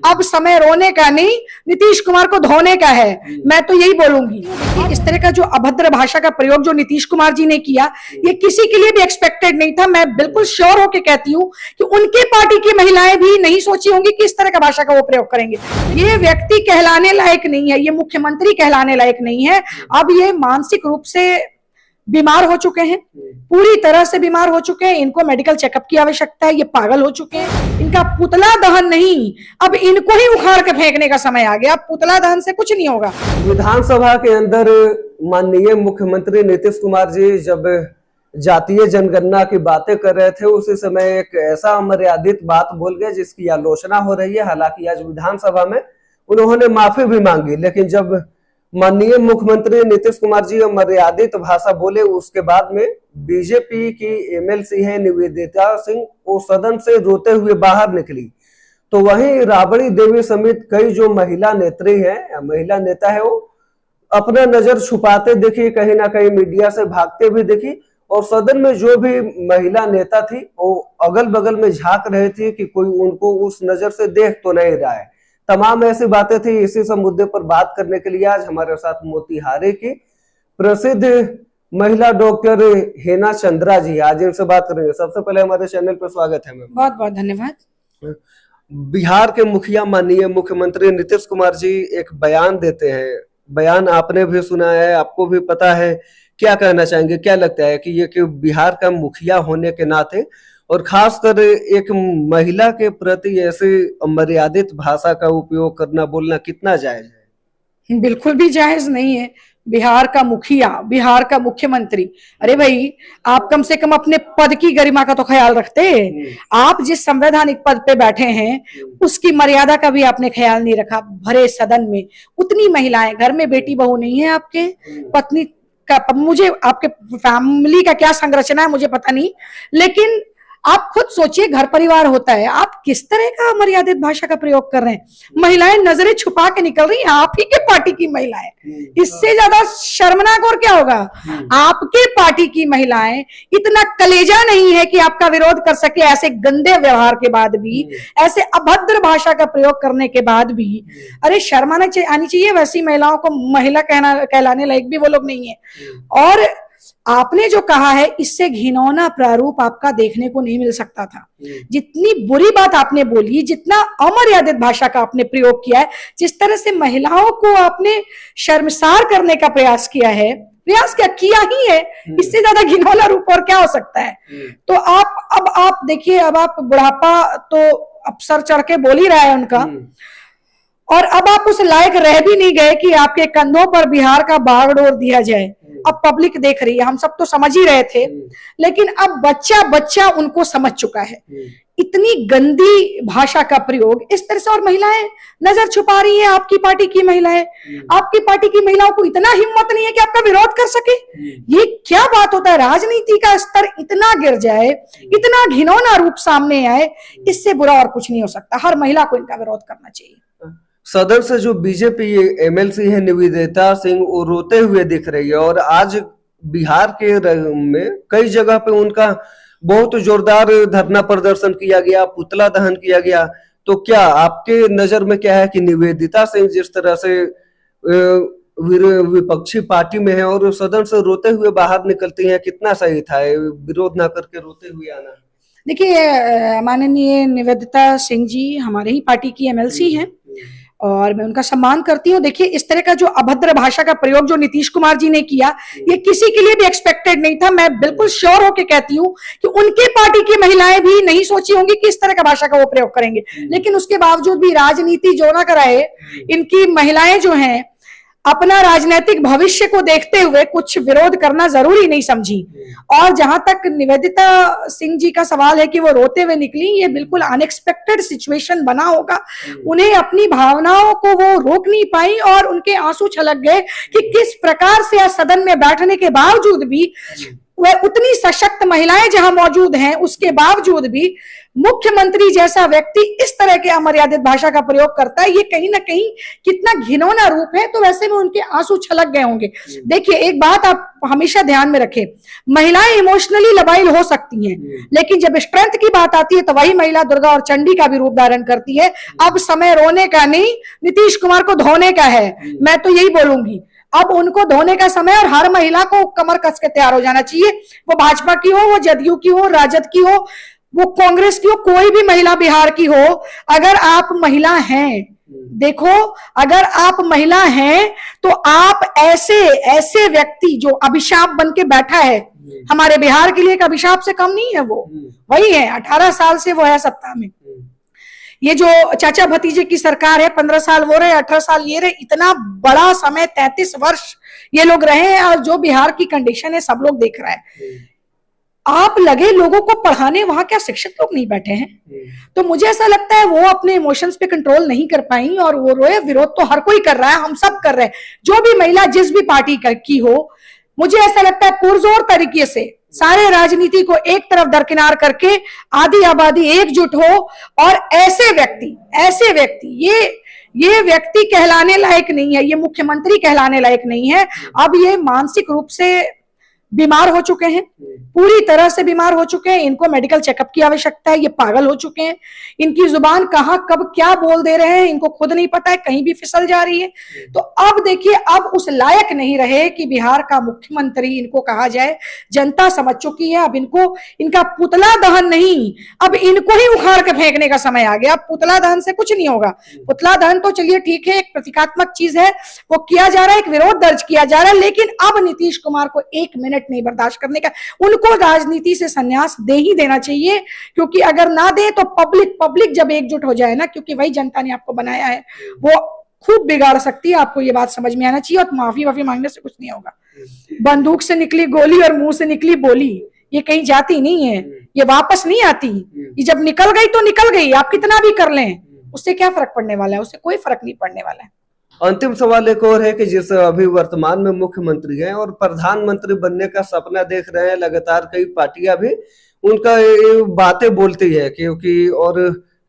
अब समय रोने का नहीं, नीतीश कुमार को धोने का है। मैं तो यही बोलूंगी कि इस तरह का जो अभद्र भाषा का प्रयोग जो नीतीश कुमार जी ने किया, ये किसी के लिए भी एक्सपेक्टेड नहीं था। मैं बिल्कुल श्योर होकर कहती हूँ कि उनके पार्टी की महिलाएं भी नहीं सोची होंगी कि इस तरह का भाषा का वो प्रयोग करेंगे। ये व्यक्ति कहलाने लायक नहीं है, ये मुख्यमंत्री कहलाने लायक नहीं है। अब ये मानसिक रूप से बीमार हो चुके हैं, पूरी तरह से बीमार हो चुके हैं। इनको मेडिकल चेकअप की आवश्यकता है। ये पागल हो चुके हैं। इनका पुतला दहन नहीं, अब इनको ही उखाड़ के फेंकने का समय आ गया। अब पुतला दहन से कुछ नहीं होगा। विधानसभा के अंदर माननीय मुख्यमंत्री नीतीश कुमार जी जब जातीय जनगणना की बातें कर रहे थे, उसी समय एक ऐसा अमर्यादित बात बोल गए जिसकी आलोचना हो रही है। हालांकि आज विधानसभा में उन्होंने माफी भी मांगी, लेकिन जब माननीय मुख्यमंत्री नीतीश कुमार जी मर्यादित भाषा बोले, उसके बाद में बीजेपी की एमएलसी है निवेदिता सिंह, वो सदन से रोते हुए बाहर निकली। तो वहीं राबड़ी देवी समेत कई जो महिला नेत्री हैं, महिला नेता है, वो अपना नजर छुपाते दिखी, कहीं ना कहीं मीडिया से भागते भी दिखी। और सदन में जो भी महिला नेता थी वो अगल बगल में झांक रही थी कि कोई उनको उस नजर से देख तो नहीं रहा है। तमाम ऐसी बातें थी। इसी सब मुद्दे पर बात करने के लिए आज हमारे साथ मोतिहारी की प्रसिद्ध महिला डॉक्टर हेना चंद्रा जी, आज इनसे बात करेंगे। सबसे पहले हमारे चैनल पर स्वागत है मैम। बहुत बहुत धन्यवाद। बिहार के मुखिया माननीय मुख्यमंत्री नीतीश कुमार जी एक बयान देते हैं, बयान आपने भी सुना है, आपको भी पता है, क्या कहना चाहेंगे? क्या लगता है कि ये कि बिहार का मुखिया होने के नाते और खासकर एक महिला के प्रति ऐसे मर्यादित भाषा का उपयोग करना, बोलना कितना जायज है? बिल्कुल भी जायज नहीं है। बिहार का मुखिया, बिहार का मुख्यमंत्री, अरे भाई आप कम से कम अपने पद की गरिमा का तो ख्याल रखते। आप जिस संवैधानिक पद पे बैठे हैं उसकी मर्यादा का भी आपने ख्याल नहीं रखा। भरे सदन में उतनी महिलाएं, घर में बेटी बहू नहीं है आपके, पत्नी का, मुझे आपके फैमिली का क्या संरचना है मुझे पता नहीं, लेकिन आप खुद सोचिए, घर परिवार होता है, आप किस तरह का मर्यादित भाषा का प्रयोग कर रहे हैं। महिलाएं नजरें छुपा के निकल रही हैं, आप ही के पार्टी की महिलाएं। इससे ज्यादा शर्मनाक और क्या होगा? आपके पार्टी की महिलाएं इतना कलेजा नहीं है कि आपका विरोध कर सके, ऐसे गंदे व्यवहार के बाद भी, ऐसे अभद्र भाषा का प्रयोग करने के बाद भी। अरे शर्म आनी चाहिए। वैसी महिलाओं को महिला कहलाने लायक भी वो लोग नहीं है। और आपने जो कहा है, इससे घिनौना प्रारूप आपका देखने को नहीं मिल सकता था। जितनी बुरी बात आपने बोली, जितना अमर्यादित भाषा का आपने प्रयोग किया है, जिस तरह से महिलाओं को आपने शर्मसार करने का प्रयास किया है, प्रयास क्या किया ही है, इससे ज्यादा घिनौना रूप और क्या हो सकता है? तो आप देखिए, अब आप बुढ़ापा तो अब सर चढ़ के बोल ही रहा है उनका, और अब आप उस लायक रह भी नहीं गए कि आपके कंधों पर बिहार का बागडोर दिया जाए। अब पब्लिक देख रही है, हम सब तो समझ ही रहे थे, लेकिन अब बच्चा बच्चा उनको समझ चुका है। इतनी गंदी भाषा का प्रयोग इस तरह से, और महिलाएं नजर छुपा रही हैं। आपकी पार्टी की महिलाएं, आपकी पार्टी की महिलाओं को इतना हिम्मत नहीं है कि आपका विरोध कर सके। ये क्या बात होता है? राजनीति का स्तर इतना गिर जाए, इतना घिनौना रूप सामने आए, इससे बुरा और कुछ नहीं हो सकता। हर महिला को इनका विरोध करना चाहिए। सदन से जो बीजेपी एमएलसी है निवेदिता सिंह, वो रोते हुए दिख रही है। और आज बिहार के में कई जगह पे उनका बहुत जोरदार धरना प्रदर्शन किया गया, पुतला दहन किया गया। तो क्या आपके नजर में क्या है कि निवेदिता सिंह जिस तरह से विपक्षी पार्टी में है और सदन से रोते हुए बाहर निकलती हैं, कितना सही था विरोध ना करके रोते हुए आना? देखिए, माननीय निवेदिता सिंह जी हमारे ही पार्टी की एमएलसी हैं और मैं उनका सम्मान करती हूँ। देखिए, इस तरह का जो अभद्र भाषा का प्रयोग जो नीतीश कुमार जी ने किया, ये किसी के लिए भी एक्सपेक्टेड नहीं था। मैं बिल्कुल श्योर होकर कहती हूँ कि उनके पार्टी की महिलाएं भी नहीं सोची होंगी कि इस तरह का भाषा का वो प्रयोग करेंगे। लेकिन उसके बावजूद भी राजनीति जो ना कराए, इनकी महिलाएं जो हैं अपना राजनीतिक भविष्य को देखते हुए कुछ विरोध करना जरूरी नहीं समझी। और जहां तक निवेदिता सिंह जी का सवाल है कि वो रोते हुए निकली, ये बिल्कुल अनएक्सपेक्टेड सिचुएशन बना होगा। उन्हें अपनी भावनाओं को वो रोक नहीं पाई और उनके आंसू छलक गए कि किस प्रकार से सदन में बैठने के बावजूद भी वह उतनी सशक्त महिलाएं जहां मौजूद हैं, उसके बावजूद भी मुख्यमंत्री जैसा व्यक्ति इस तरह के अमर्यादित भाषा का प्रयोग करता है, ये कहीं ना कहीं कितना घिनौना रूप है। तो वैसे में उनके आंसू छलक गए होंगे। देखिए, एक बात आप हमेशा ध्यान में रखें, महिलाएं इमोशनली लबाइल हो सकती हैं, लेकिन जब स्ट्रेंथ की बात आती है तो वही महिला दुर्गा और चंडी का भी रूप धारण करती है। अब समय रोने का नहीं, नीतीश कुमार को धोने का है, मैं तो यही बोलूंगी। अब उनको धोने का समय, और हर महिला को कमर कस के तैयार हो जाना चाहिए, वो भाजपा की हो, वो जदयू की हो, राजद की हो, वो कांग्रेस की हो, कोई भी महिला बिहार की हो। अगर आप महिला हैं, देखो, अगर आप महिला हैं तो आप ऐसे व्यक्ति जो अभिशाप बन के बैठा है, हमारे बिहार के लिए एक अभिशाप से कम नहीं है, वो वही है, 18 साल से वो है सत्ता में। ये जो चाचा भतीजे की सरकार है, 15 साल वो रहे, 18 साल ये रहे, इतना बड़ा समय 33 वर्ष ये लोग रहे हैं, और जो बिहार की कंडीशन है सब लोग देख रहा है। आप लगे लोगों को पढ़ाने, वहां क्या शिक्षक लोग नहीं बैठे हैं? तो मुझे ऐसा लगता है वो अपने इमोशंस पे कंट्रोल नहीं कर पाई और वो रोए। विरोध तो हर कोई कर रहा है, हम सब कर रहे हैं, जो भी महिला जिस भी पार्टी की हो। मुझे ऐसा लगता है पुरजोर तरीके से सारे राजनीति को एक तरफ दरकिनार करके आधी आबादी एकजुट हो, और ऐसे व्यक्ति ये व्यक्ति कहलाने लायक नहीं है, ये मुख्यमंत्री कहलाने लायक नहीं है। अब ये मानसिक रूप से बीमार हो चुके हैं, पूरी तरह से बीमार हो चुके हैं, इनको मेडिकल चेकअप की आवश्यकता है। ये पागल हो चुके हैं, इनकी जुबान कहां कब क्या बोल दे रहे हैं इनको खुद नहीं पता है, कहीं भी फिसल जा रही है। तो अब देखिए, अब उस लायक नहीं रहे कि बिहार का मुख्यमंत्री इनको कहा जाए। जनता समझ चुकी है, अब इनका पुतला दहन नहीं, अब इनको ही उखाड़ के फेंकने का समय आ गया। अब पुतला दहन से कुछ नहीं होगा। पुतला दहन तो चलिए ठीक है, एक प्रतीकात्मक चीज है, वो किया जा रहा है, एक विरोध दर्ज किया जा रहा है, लेकिन अब नीतीश कुमार को 1 मिनट नहीं बर्दाश्त करने का। उनको राजनीति से संन्यास दे ही देना चाहिए, क्योंकि अगर ना दे तो पब्लिक जब एकजुट हो जाए ना, क्योंकि वही जनता ने आपको बनाया है, वो खूब बिगाड़ सकती है। आपको ये बात समझ में आना चाहिए, और माफी मांगने से कुछ नहीं होगा। बंदूक से निकली गोली और मुंह से निकली बोली, ये कहीं जाती नहीं है, ये वापस नहीं आती। ये जब निकल गई तो निकल गई, आप कितना भी कर लें, उससे क्या फर्क पड़ने वाला है? उससे कोई फर्क नहीं पड़ने वाला है। अंतिम सवाल एक और है कि जिस अभी वर्तमान में मुख्यमंत्री हैं और प्रधानमंत्री बनने का सपना देख रहे हैं, लगातार कई पार्टियां भी उनका ये बातें बोलती है, क्योंकि और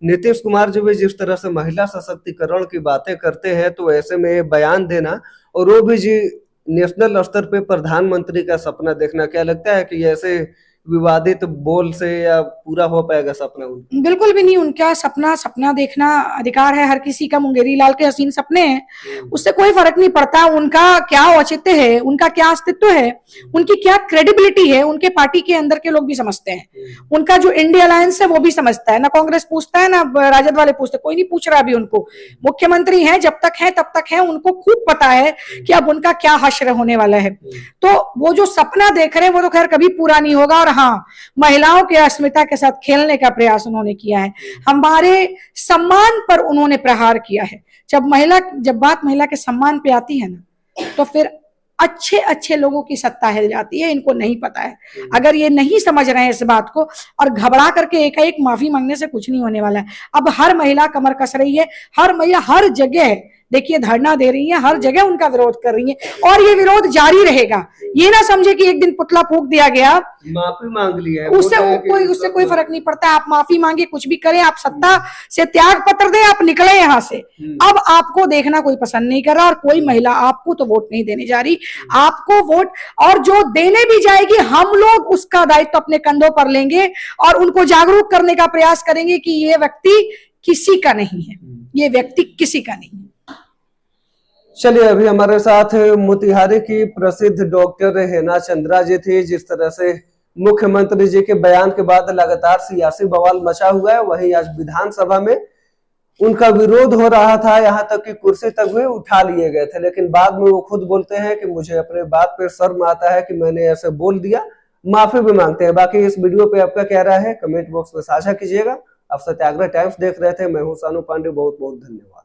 नीतीश कुमार जी भी जिस तरह से महिला सशक्तिकरण की बातें करते हैं, तो ऐसे में बयान देना और वो भी जी नेशनल स्तर पे प्रधानमंत्री का सपना देखना, क्या लगता है कि ऐसे विवादित बोल से या पूरा हो पाएगा सपना? बिल्कुल भी नहीं। उनका सपना देखना अधिकार है हर किसी का। मुंगेरी लाल के हसीन सपने हैं, उससे कोई फर्क नहीं पड़ता। उनका क्या औचित्य है, उनका क्या अस्तित्व है, उनकी क्या क्रेडिबिलिटी है, उनके पार्टी के अंदर के लोग भी समझते हैं। उनका जो इंडिया अलायंस है वो भी समझता है। ना कांग्रेस पूछता है, ना राजद वाले पूछते, कोई नहीं पूछ रहा अभी उनको। मुख्यमंत्री है, जब तक है तब तक है, उनको खूब पता है कि अब उनका क्या हश्र होने वाला है। तो वो जो सपना देख रहे हैं वो तो खैर कभी पूरा नहीं होगा। और हाँ, महिलाओं के अस्मिता के साथ खेलने का प्रयास उन्होंने किया है, हमारे सम्मान पर उन्होंने प्रहार किया है। जब बात महिला के सम्मान पे आती है ना, तो फिर अच्छे लोगों की सत्ता हिल जाती है। इनको नहीं पता है। अगर ये नहीं समझ रहे हैं इस बात को, और घबरा करके एकाएक माफी मांगने से कुछ नहीं होने वाला है। अब हर महिला कमर कस रही है, हर महिला हर जगह देखिए धरना दे रही है, हर जगह उनका विरोध कर रही है, और ये विरोध जारी रहेगा। ये ना समझे कि एक दिन पुतला फूंक दिया गया, माफी मांग ली है, उससे कोई फर्क नहीं पड़ता। आप माफी मांगे, कुछ भी करें, आप सत्ता से त्याग पत्र दें, आप निकले यहाँ से। अब आपको देखना कोई पसंद नहीं कर रहा, और कोई महिला आपको तो वोट नहीं देने जा रही। आपको वोट, और जो देने भी जाएगी, हम लोग उसका दायित्व अपने कंधों पर लेंगे और उनको जागरूक करने का प्रयास करेंगे कि ये व्यक्ति किसी का नहीं है, ये व्यक्ति किसी का नहीं है। चलिए, अभी हमारे साथ मोतिहारी की प्रसिद्ध डॉक्टर हेना चंद्रा जी थी। जिस तरह से मुख्यमंत्री जी के बयान के बाद लगातार सियासी बवाल मचा हुआ है, वहीं आज विधानसभा में उनका विरोध हो रहा था, यहाँ तक कि कुर्सी तक भी उठा लिए गए थे, लेकिन बाद में वो खुद बोलते हैं कि मुझे अपने बात पे शर्म आता है कि मैंने ऐसे बोल दिया, माफी भी मांगते हैं। बाकी इस वीडियो पे आपका क्या राय है, कमेंट बॉक्स में साझा कीजिएगा। आप सत्याग्रह टाइम्स देख रहे थे, मैं हूं सानू पांडे, बहुत बहुत धन्यवाद।